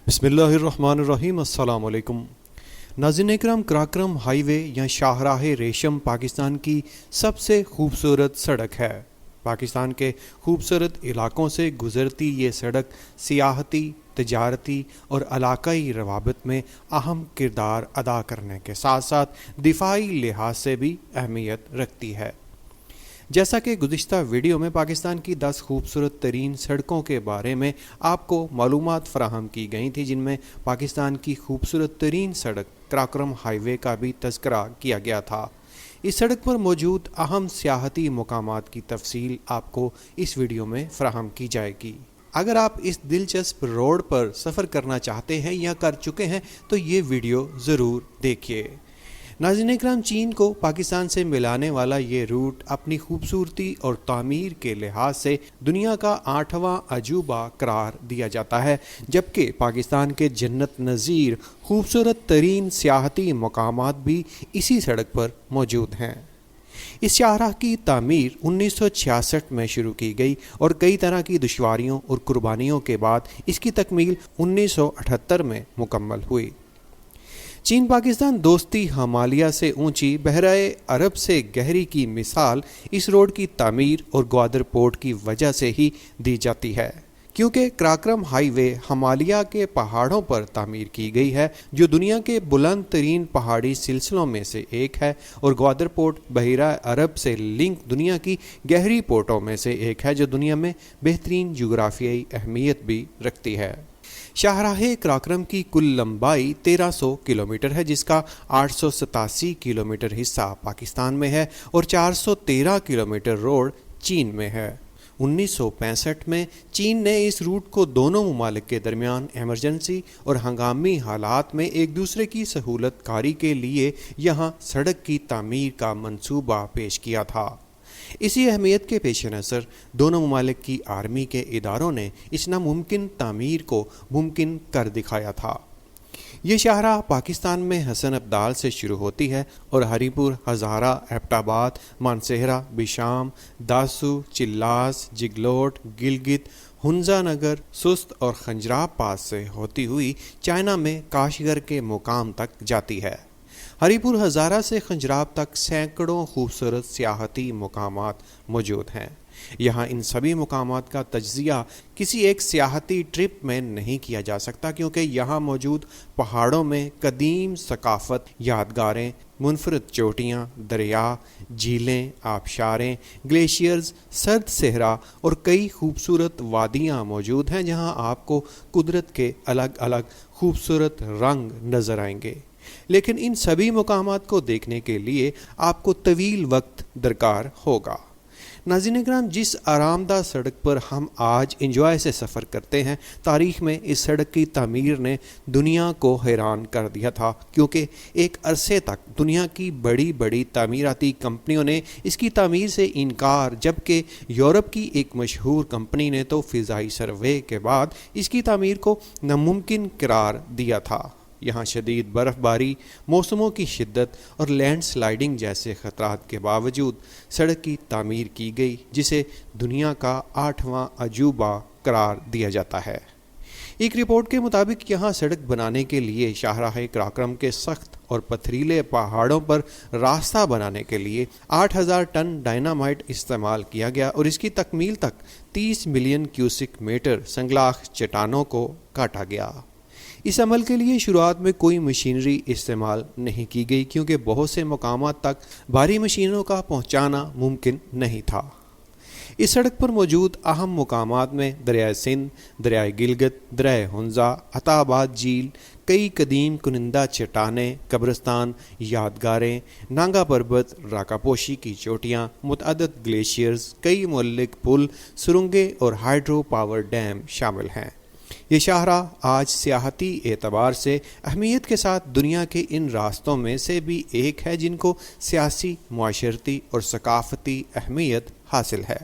بسم اللہ الرحمن الرحیم۔ السلام علیکم ناظرین اکرام، کراکرم ہائی وے یا شاہراہ ریشم پاکستان کی سب سے خوبصورت سڑک ہے۔ پاکستان کے خوبصورت علاقوں سے گزرتی یہ سڑک سیاحتی، تجارتی اور علاقائی روابط میں اہم کردار ادا کرنے کے ساتھ ساتھ دفاعی لحاظ سے بھی اہمیت رکھتی ہے۔ جیسا کہ گزشتہ ویڈیو میں پاکستان کی 10 خوبصورت ترین سڑکوں کے بارے میں آپ کو معلومات فراہم کی گئی تھی، جن میں پاکستان کی خوبصورت ترین سڑک کراکرم ہائی وے کا بھی تذکرہ کیا گیا تھا۔ اس سڑک پر موجود اہم سیاحتی مقامات کی تفصیل آپ کو اس ویڈیو میں فراہم کی جائے گی۔ اگر آپ اس دلچسپ روڈ پر سفر کرنا چاہتے ہیں یا کر چکے ہیں تو یہ ویڈیو ضرور دیکھیے۔ ناظرین اکرام، چین کو پاکستان سے ملانے والا یہ روٹ اپنی خوبصورتی اور تعمیر کے لحاظ سے دنیا کا 8واں عجوبہ قرار دیا جاتا ہے، جبکہ پاکستان کے جنت نظیر خوبصورت ترین سیاحتی مقامات بھی اسی سڑک پر موجود ہیں۔ اس شاہراہ کی تعمیر 1966 میں شروع کی گئی اور کئی طرح کی دشواریوں اور قربانیوں کے بعد اس کی تکمیل 1978 میں مکمل ہوئی۔ چین پاکستان دوستی ہمالیہ سے اونچی، بحیرہ عرب سے گہری کی مثال اس روڈ کی تعمیر اور گوادر پورٹ کی وجہ سے ہی دی جاتی ہے، کیونکہ کراکرم ہائی وے ہمالیہ کے پہاڑوں پر تعمیر کی گئی ہے، جو دنیا کے بلند ترین پہاڑی سلسلوں میں سے ایک ہے، اور گوادر پورٹ بحیرہ عرب سے لنک دنیا کی گہری پورٹوں میں سے ایک ہے، جو دنیا میں بہترین جغرافیائی اہمیت بھی رکھتی ہے۔ شاہراہ کراکرم کی کل لمبائی 1300 کلومیٹر ہے، جس کا 887 کلومیٹر حصہ پاکستان میں ہے اور 413 کلومیٹر روڈ چین میں ہے۔ 1965 میں چین نے اس روٹ کو دونوں ممالک کے درمیان ایمرجنسی اور ہنگامی حالات میں ایک دوسرے کی سہولت کاری کے لیے یہاں سڑک کی تعمیر کا منصوبہ پیش کیا تھا۔ اسی اہمیت کے پیش نظر دونوں ممالک کی آرمی کے اداروں نے اس ناممکن تعمیر کو ممکن کر دکھایا تھا۔ یہ شاہراہ پاکستان میں حسن ابدال سے شروع ہوتی ہے اور ہری پور، ہزارہ، ایبٹ آباد، مانسہرہ، بشام، داسو، چلاس، جگلوٹ، گلگت، ہنزا نگر، سست اور خنجراب پاس سے ہوتی ہوئی چائنا میں کاشغر کے مقام تک جاتی ہے۔ ہری پور ہزارہ سے خنجراب تک سینکڑوں خوبصورت سیاحتی مقامات موجود ہیں۔ یہاں ان سبھی مقامات کا تجزیہ کسی ایک سیاحتی ٹرپ میں نہیں کیا جا سکتا، کیونکہ یہاں موجود پہاڑوں میں قدیم ثقافت، یادگاریں، منفرد چوٹیاں، دریا، جھیلیں، آبشاریں، گلیشیئرز، سرد صحرا اور کئی خوبصورت وادیاں موجود ہیں، جہاں آپ کو قدرت کے الگ الگ خوبصورت رنگ نظر آئیں گے۔ لیکن ان سبھی مقامات کو دیکھنے کے لیے آپ کو طویل وقت درکار ہوگا۔ ناظرین اکرام، جس آرام دہ سڑک پر ہم آج انجوائے سے سفر کرتے ہیں، تاریخ میں اس سڑک کی تعمیر نے دنیا کو حیران کر دیا تھا، کیونکہ ایک عرصے تک دنیا کی بڑی بڑی تعمیراتی کمپنیوں نے اس کی تعمیر سے انکار، جبکہ یورپ کی ایک مشہور کمپنی نے تو فضائی سروے کے بعد اس کی تعمیر کو ناممکن قرار دیا تھا۔ یہاں شدید برف باری، موسموں کی شدت اور لینڈ سلائیڈنگ جیسے خطرات کے باوجود سڑک کی تعمیر کی گئی، جسے دنیا کا 8واں عجوبہ قرار دیا جاتا ہے۔ ایک رپورٹ کے مطابق یہاں سڑک بنانے کے لیے شاہراہ کراکرم کے سخت اور پتھریلے پہاڑوں پر راستہ بنانے کے لیے 8000 ٹن ڈائنامائٹ استعمال کیا گیا اور اس کی تکمیل تک 30 ملین کیوسک میٹر سنگلاخ چٹانوں کو کاٹا گیا۔ اس عمل کے لیے شروعات میں کوئی مشینری استعمال نہیں کی گئی، کیونکہ بہت سے مقامات تک بھاری مشینوں کا پہنچانا ممکن نہیں تھا۔ اس سڑک پر موجود اہم مقامات میں دریائے سندھ، دریائے گلگت، دریائے ہنزا، عطا آباد جھیل، کئی قدیم کنندہ چٹانیں، قبرستان، یادگاریں، نانگا پربت، راکا پوشی کی چوٹیاں، متعدد گلیشیئرز، کئی معلق پل، سرنگیں اور ہائیڈرو پاور ڈیم شامل ہیں۔ یہ شاہراہ آج سیاحتی اعتبار سے اہمیت کے ساتھ دنیا کے ان راستوں میں سے بھی ایک ہے جن کو سیاسی، معاشرتی اور ثقافتی اہمیت حاصل ہے۔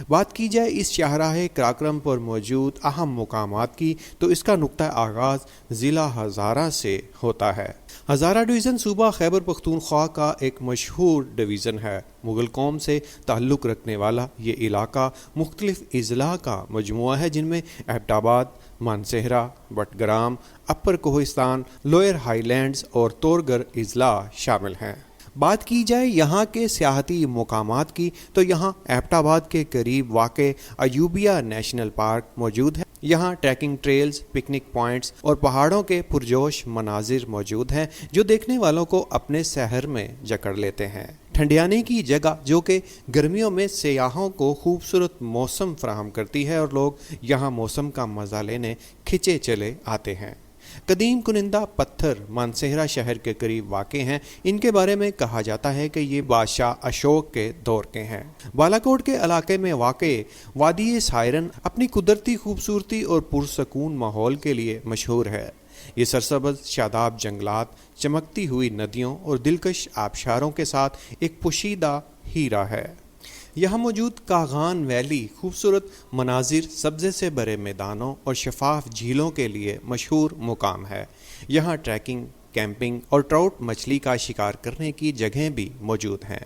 بات کی جائے اس شاہراہ کراکرم پر موجود اہم مقامات کی تو اس کا نقطہ آغاز ضلع ہزارہ سے ہوتا ہے۔ ہزارہ ڈویژن صوبہ خیبر پختونخوا کا ایک مشہور ڈویژن ہے۔ مغل قوم سے تعلق رکھنے والا یہ علاقہ مختلف اضلاع کا مجموعہ ہے، جن میں ایبٹ آباد، मानसेहरा, बटग्राम, अपर कोहिस्तान, लोअर हाईलैंड्स और तोरगर अजला शामिल हैं। बात की जाए यहाँ के सियाहती मुकामात की तो यहाँ एबटाबाद के करीब वाक़े अयूबिया नेशनल पार्क मौजूद है। यहाँ ट्रैकिंग ट्रेल्स, पिकनिक पॉइंट्स और पहाड़ों के पुरजोश मनाजिर मौजूद हैं जो देखने वालों को अपने शहर में जकड़ लेते हैं। ठंडियाने की जगह जो कि गर्मियों में सयाहों को खूबसूरत मौसम फराहम करती है और लोग यहाँ मौसम का मज़ा लेने खिंचे चले आते हैं। कदीम कुनिंदा पत्थर मानसेहरा शहर के करीब वाक़े हैं। इनके बारे में कहा जाता है कि ये बादशाह अशोक के दौर के हैं। बालाकोट के इलाके में वाक़े वादी सायरन अपनी कुदरती खूबसूरती और पुरसकून माहौल के लिए मशहूर है। ये सरसब्ज़ शादाब जंगलात, चमकती हुई नदियों और दिलकश आबशारों के साथ एक पोशीदा हीरा है। यहाँ मौजूद कागान वैली खूबसूरत मनाजिर, सब्ज़े से भरे मैदानों और शफाफ झीलों के लिए मशहूर मुकाम है। यहाँ ट्रैकिंग, कैंपिंग और ट्राउट मछली का शिकार करने की जगहें भी मौजूद हैं।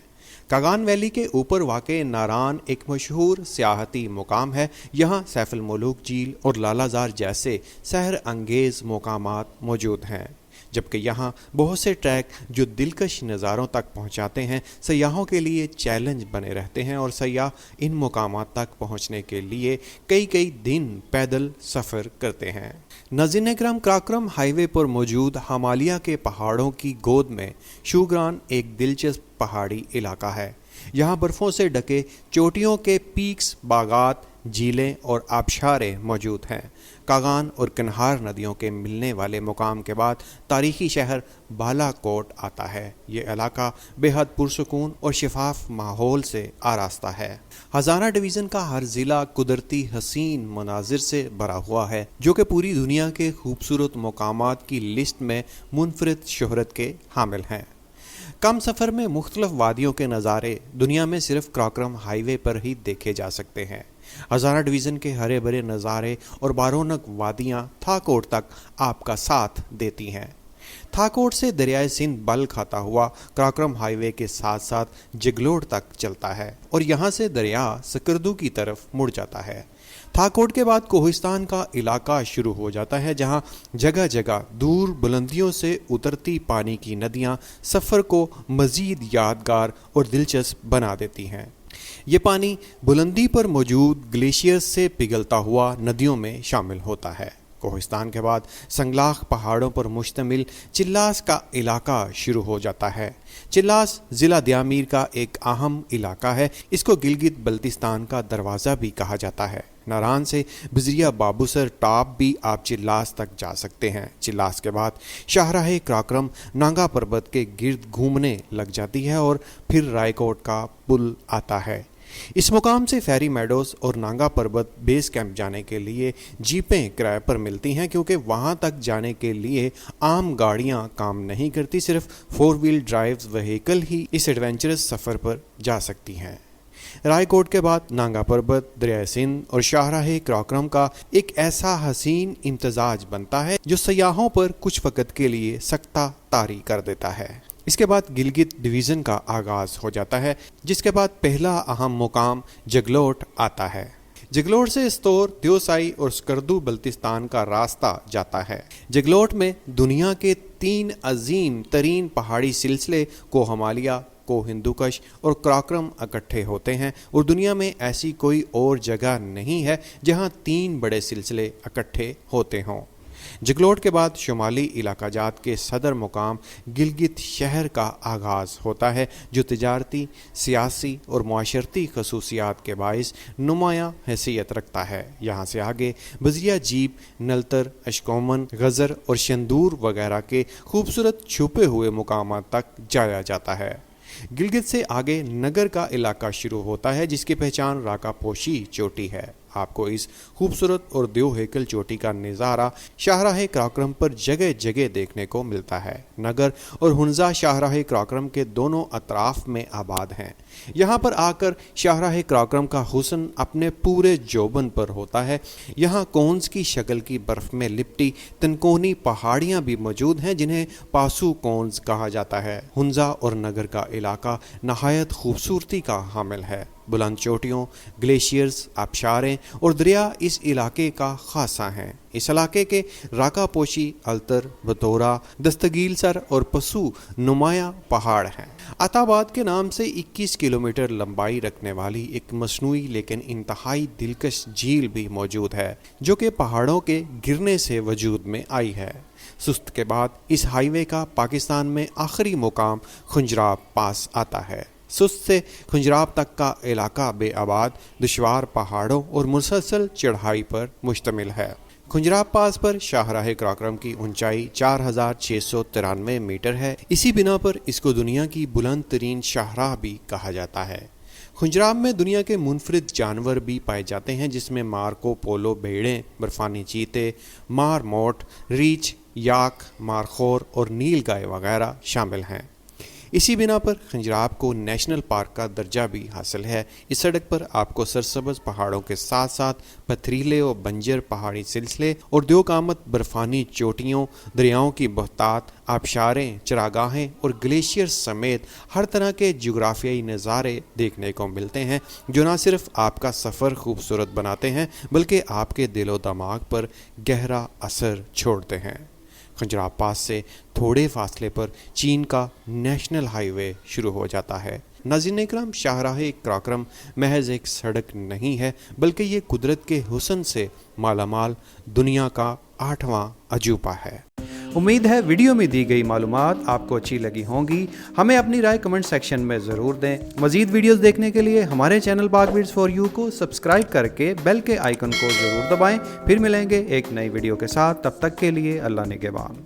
कागान वैली के ऊपर वाक़े नारान एक मशहूर सियाहती मुकाम है। यहाँ सैफुल मुलूक झील और लालाजार जैसे सहर अंगेज़ मुकामात मौजूद हैं, जबकि यहाँ बहुत से ट्रैक जो दिलकश नज़ारों तक पहुँचाते हैं सयाहों के लिए चैलेंज बने रहते हैं और सयाह इन मुकामात तक पहुँचने के लिए कई दिन पैदल सफ़र करते हैं। नाज़रीन इकराम, कराक्रम हाईवे पर मौजूद हिमालय के पहाड़ों की गोद में शूगरान एक दिलचस्प पहाड़ी इलाका है। यहाँ बर्फ़ों से ढके चोटियों के पीक्स, बागात, झीलें और आबशारें मौजूद हैं। कागान और कन्हार नदियों के मिलने वाले मुकाम के बाद तारीखी शहर बालाकोट आता है। ये इलाका बेहद पुरसकून और शफाफ माहौल से आरास्ता है। हज़ारा डिवीज़न का हर ज़िला कुदरती हसीन मनाजिर से भरा हुआ है जो कि पूरी दुनिया के खूबसूरत मुकामात की लिस्ट में मुनफरिद शोहरत के हामिल हैं। कम सफ़र में मुख्तलिफ वादियों के नज़ारे दुनिया में सिर्फ कराक्रम हाईवे पर ही देखे जा सकते हैं। हज़ारा डिवीज़न के हरे भरे नज़ारे और बारोनक वादियाँ थाकोट तक आपका साथ देती हैं। थाकोट से दरियाए सिंध बल खाता हुआ कराक्रम हाईवे के साथ साथ जगलोट तक चलता है और यहाँ से दरिया सकरदू की तरफ मुड़ जाता है। थाकोट के बाद कोहिस्तान का इलाका शुरू हो जाता है जहाँ जगह जगह दूर बुलंदियों से उतरती पानी की नदियाँ सफ़र को मज़ीद यादगार और दिलचस्प बना देती हैं। ये पानी बुलंदी पर मौजूद ग्लेशियर्स से पिघलता हुआ नदियों में शामिल होता है। कोहिस्तान के बाद संगलाख पहाड़ों पर मुश्तमिल चिल्लास का इलाका शुरू हो जाता है। चिल्लास ज़िला दियामीर का एक अहम इलाका है। इसको गिलगित बल्तिस्तान का दरवाज़ा भी कहा जाता है। नारान से बिजरिया बाबूसर टॉप भी आप चिल्लास तक जा सकते हैं। चिल्लास के बाद शाहराह कराक्रम नांगा पर्वत के गिर्द घूमने लग जाती है और फिर रायकोट का पुल आता है। इस मुकाम से फेरी मेडोज और नांगा पर्वत बेस कैंप जाने के लिए जीपें किराए पर मिलती हैं क्योंकि वहां तक जाने के लिए आम गाड़ियां काम नहीं करती। सिर्फ 4 व्हील ड्राइव व्हीकल ही इस एडवेंचरस सफ़र पर जा सकती हैं। रायकोट के बाद नांगा पर्वत, दरिया सिंध और शाहराह कराक्रम का एक ऐसा हसीन इम्तजाज बनता है जो सयाहों पर कुछ वक़्त के लिए सकता तारी कर देता है। इसके बाद गिलगित डिवीज़न का आगाज़ हो जाता है जिसके बाद पहला अहम मुकाम जगलोट आता है। जगलोट से स्तोर, देवसाई और स्कर्दू बल्तिस्तान का रास्ता जाता है। जगलोट में दुनिया के 3 अजीम तरीन पहाड़ी सिलसिले को हिमालय, को हिंदुकश और कराक्रम इकट्ठे होते हैं और दुनिया में ऐसी कोई और जगह नहीं है जहां 3 बड़े सिलसिले इकट्ठे होते हों। जगलोट के बाद शुमाली इलाका जात के सदर मुकाम गिलगित शहर का आगाज़ होता है जो तिजारती, सियासी और माशरती खसूसियात के बाइस नुमायाँ हैसियत रखता है। यहाँ से आगे बजिया जीप, नलतर, अशकोमन, गज़र और शंदूर वगैरह के खूबसूरत छुपे हुए मुकामात तक जाया जाता है। गिलगित से आगे नगर का इलाका शुरू होता है जिसकी पहचान राकापोशी चोटी है। आपको इस खूबसूरत और देव हेकल चोटी का नज़ारा शाहराह कराक्रम पर जगह जगह देखने को मिलता है। नगर और हुंजा शाहराह कराक्रम के दोनों अतराफ में आबाद हैं। यहाँ पर आकर शाहराह कराक्रम का हुस्न अपने पूरे जोबन पर होता है। यहाँ कोन्स की शक्ल की बर्फ़ में लिपटी तनकोनी पहाड़ियाँ भी मौजूद हैं जिन्हें पासू कोन्स कहा जाता है। हुंजा और नगर का इलाका नहायत खूबसूरती का हामिल है। बुलंद चोटियों, ग्लेशियर्स, आबशारें और दरिया इस इलाके का खासा हैं। इस इलाके के राकापोशी, अल्तर, बतौरा, दस्तगील सर और पसू नुमाया पहाड़ हैं। अताबाद के नाम से 21 किलोमीटर लंबाई रखने वाली एक मसनूई लेकिन इंतहाई दिलकश झील भी मौजूद है, जो कि पहाड़ों के गिरने से वजूद में आई है। सुस्त के बाद इस हाईवे का पाकिस्तान में आखिरी मुकाम खुंजराब पास आता है। सुस्त से खुंजराब तक का इलाका बेआबाद, दुश्वार पहाड़ों और मुसलसल चढ़ाई पर मुश्तमिल है। खुंजराब पास पर शाहराह कराक्रम की ऊंचाई 4693 मीटर है। इसी बिना पर इसको दुनिया की बुलंद तरीन शाहराह भी कहा जाता है। खुंजराब में दुनिया के मुनफरिद जानवर भी पाए जाते हैं, जिसमें मार्को पोलो भेड़ें, बर्फानी चीते, मार मोट, रीछ, याक, मारखोर और नील गाय वगैरह शामिल हैं। इसी बिना पर खुंजराब को नेशनल पार्क का दर्जा भी हासिल है। इस सड़क पर आपको सरसब्ज पहाड़ों के साथ साथ पथरीले और बंजर पहाड़ी सिलसिले और द्योकामत बर्फानी चोटियों, दरियाओं की बहतात, आबशारें, चरागाहें और ग्लेशियर समेत हर तरह के जोग्राफियाई नज़ारे देखने को मिलते हैं, जो न सिर्फ आपका सफ़र खूबसूरत बनाते हैं बल्कि आपके दिलो दिमाग पर गहरा असर छोड़ते हैं। खुंजराब पास से थोड़े फासले पर चीन का नेशनल हाईवे शुरू हो जाता है। नाज़रीन इकराम, शाहराह कराक्रम महज एक सड़क नहीं है, बल्कि ये कुदरत के हुस्न से मालामाल दुनिया का 8वां अजूबा है। उम्मीद है वीडियो में दी गई मालूमात आपको अच्छी लगी होंगी। हमें अपनी राय कमेंट सेक्शन में ज़रूर दें। मज़ीद वीडियोस देखने के लिए हमारे चैनल पाक बीट्स फॉर यू को सब्सक्राइब करके बेल के आइकन को ज़रूर दबाएं। फिर मिलेंगे एक नई वीडियो के साथ, तब तक के लिए अल्लाह निगहबान।